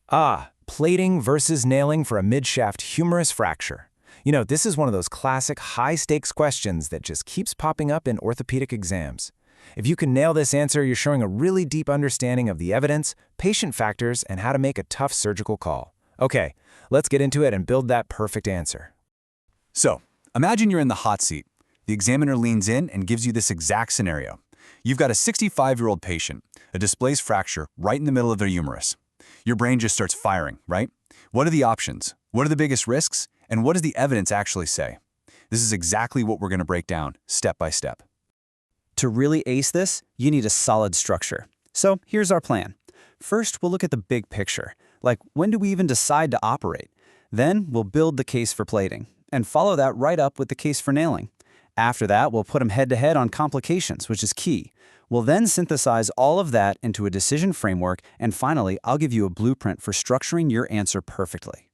Plating versus nailing for a mid-shaft humerus fracture. This is one of those classic high-stakes questions that just keeps popping up in orthopedic exams. If you can nail this answer, you're showing a really deep understanding of the evidence, patient factors, and how to make a tough surgical call. Okay, let's get into it and build that perfect answer. So, imagine you're in the hot seat. The examiner leans in and gives you this exact scenario. You've got a 65-year-old patient, a displaced fracture right in the middle of their humerus. Your brain just starts firing, right? What are the options? What are the biggest risks? And what does the evidence actually say? This is exactly what we're going to break down, step by step. To really ace this, you need a solid structure. So here's our plan. First, we'll look at the big picture, like when do we even decide to operate? Then we'll build the case for plating, and follow that right up with the case for nailing. After that, we'll put them head-to-head on complications, which is key. We'll then synthesize all of that into a decision framework, and finally, I'll give you a blueprint for structuring your answer perfectly.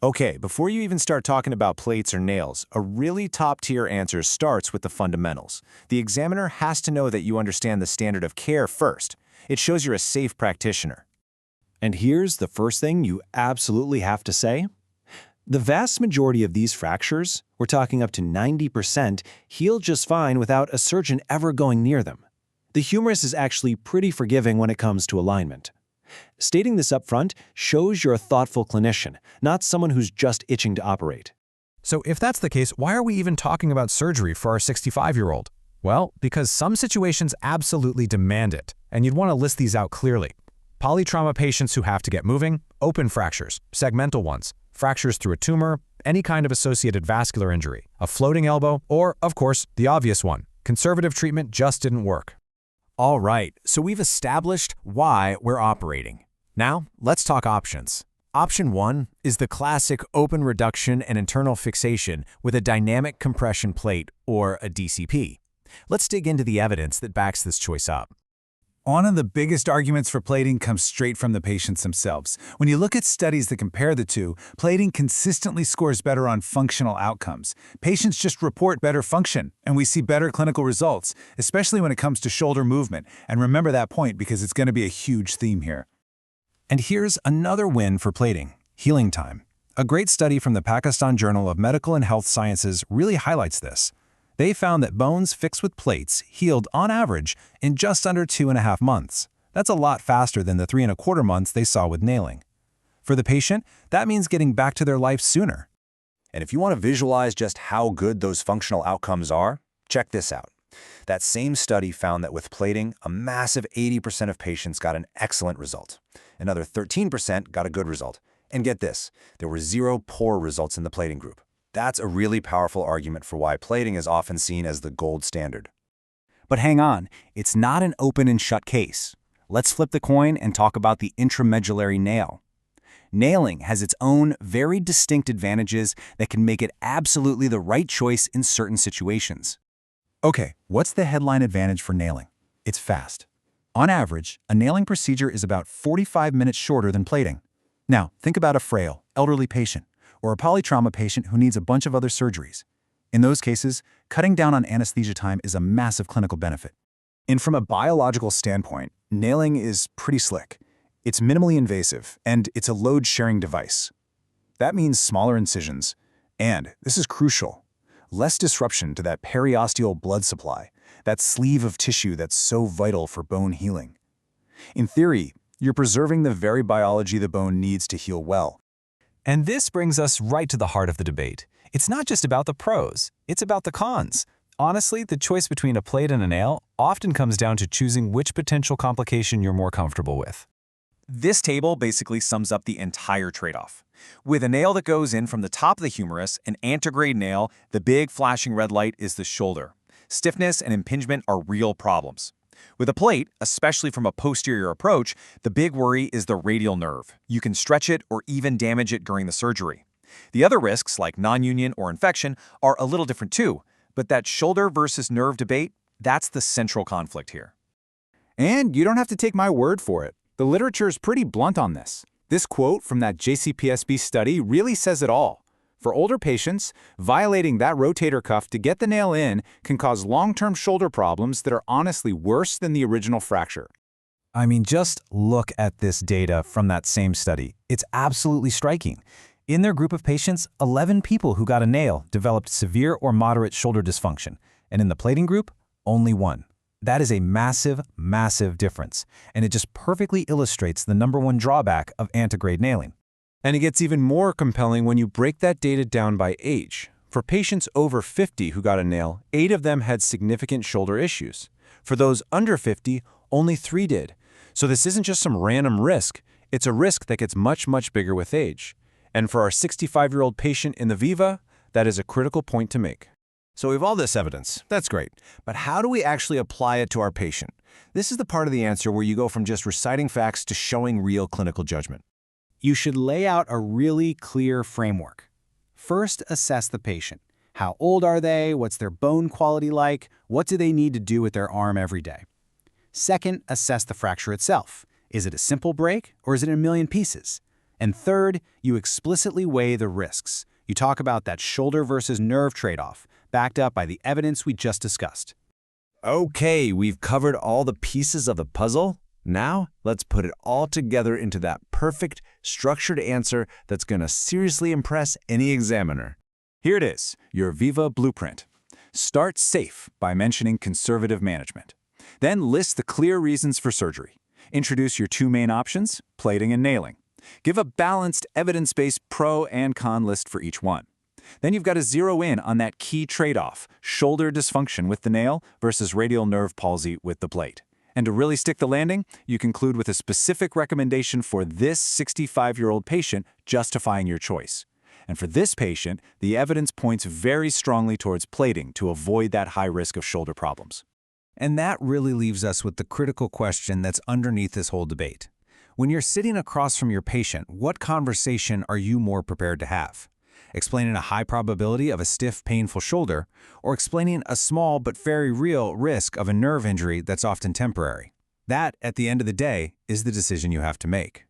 Okay, before you even start talking about plates or nails, a really top-tier answer starts with the fundamentals. The examiner has to know that you understand the standard of care first. It shows you're a safe practitioner. And here's the first thing you absolutely have to say. The vast majority of these fractures, we're talking up to 90%, heal just fine without a surgeon ever going near them. The humerus is actually pretty forgiving when it comes to alignment. Stating this up front shows you're a thoughtful clinician, not someone who's just itching to operate. So if that's the case, why are we even talking about surgery for our 65-year-old? Well, because some situations absolutely demand it, and you'd want to list these out clearly. Polytrauma patients who have to get moving, open fractures, segmental ones, fractures through a tumor, any kind of associated vascular injury, a floating elbow, or, of course, the obvious one, conservative treatment just didn't work. All right, so we've established why we're operating. Now, let's talk options. Option 1 is the classic open reduction and internal fixation with a dynamic compression plate, or a DCP. Let's dig into the evidence that backs this choice up. One of the biggest arguments for plating comes straight from the patients themselves. When you look at studies that compare the two, plating consistently scores better on functional outcomes. Patients just report better function, and we see better clinical results, especially when it comes to shoulder movement. And remember that point because it's going to be a huge theme here. And here's another win for plating: healing time. A great study from the Pakistan Journal of Medical and Health Sciences really highlights this. They found that bones fixed with plates healed on average in just under 2.5 months. That's a lot faster than the 3.25 months they saw with nailing. For the patient, that means getting back to their life sooner. And if you want to visualize just how good those functional outcomes are, check this out. That same study found that with plating, a massive 80% of patients got an excellent result. Another 13% got a good result. And get this, there were 0 poor results in the plating group. That's a really powerful argument for why plating is often seen as the gold standard. But hang on, it's not an open and shut case. Let's flip the coin and talk about the intramedullary nail. Nailing has its own very distinct advantages that can make it absolutely the right choice in certain situations. Okay, what's the headline advantage for nailing? It's fast. On average, a nailing procedure is about 45 minutes shorter than plating. Now, think about a frail, elderly patient, or a polytrauma patient who needs a bunch of other surgeries. In those cases, cutting down on anesthesia time is a massive clinical benefit. And from a biological standpoint, nailing is pretty slick. It's minimally invasive, and it's a load-sharing device. That means smaller incisions, and, this is crucial, less disruption to that periosteal blood supply, that sleeve of tissue that's so vital for bone healing. In theory, you're preserving the very biology the bone needs to heal well. And this brings us right to the heart of the debate. It's not just about the pros, it's about the cons. Honestly, the choice between a plate and a nail often comes down to choosing which potential complication you're more comfortable with. This table basically sums up the entire trade-off. With a nail that goes in from the top of the humerus, an antegrade nail, the big flashing red light is the shoulder. Stiffness and impingement are real problems. With a plate, especially from a posterior approach, the big worry is the radial nerve. You can stretch it or even damage it during the surgery. The other risks, like non-union or infection, are a little different too, but that shoulder versus nerve debate, that's the central conflict here. And you don't have to take my word for it. The literature is pretty blunt on this. This quote from that JCPSB study really says it all. For older patients, violating that rotator cuff to get the nail in can cause long-term shoulder problems that are honestly worse than the original fracture. I mean, just look at this data from that same study. It's absolutely striking. In their group of patients, 11 people who got a nail developed severe or moderate shoulder dysfunction, and in the plating group, only 1. That is a massive, massive difference, and it just perfectly illustrates the #1 drawback of antegrade nailing. And it gets even more compelling when you break that data down by age. For patients over 50 who got a nail, 8 of them had significant shoulder issues. For those under 50, only 3 did. So this isn't just some random risk, it's a risk that gets much, much bigger with age. And for our 65-year-old patient in the Viva, that is a critical point to make. So we have all this evidence. That's great. But how do we actually apply it to our patient? This is the part of the answer where you go from just reciting facts to showing real clinical judgment. You should lay out a really clear framework. First, assess the patient. How old are they? What's their bone quality like? What do they need to do with their arm every day? Second, assess the fracture itself. Is it a simple break or is it a million pieces? And third, you explicitly weigh the risks. You talk about that shoulder versus nerve trade-off, backed up by the evidence we just discussed. Okay, we've covered all the pieces of the puzzle. Now, let's put it all together into that perfect, structured answer that's going to seriously impress any examiner. Here it is, your Viva blueprint. Start safe by mentioning conservative management. Then list the clear reasons for surgery. Introduce your 2 main options, plating and nailing. Give a balanced, evidence-based pro and con list for each one. Then you've got to zero in on that key trade-off, shoulder dysfunction with the nail versus radial nerve palsy with the plate. And to really stick the landing, you conclude with a specific recommendation for this 65-year-old patient justifying your choice. And for this patient, the evidence points very strongly towards plating to avoid that high risk of shoulder problems. And that really leaves us with the critical question that's underneath this whole debate. When you're sitting across from your patient, what conversation are you more prepared to have? Explaining a high probability of a stiff, painful shoulder, or explaining a small but very real risk of a nerve injury that's often temporary? That, at the end of the day, is the decision you have to make.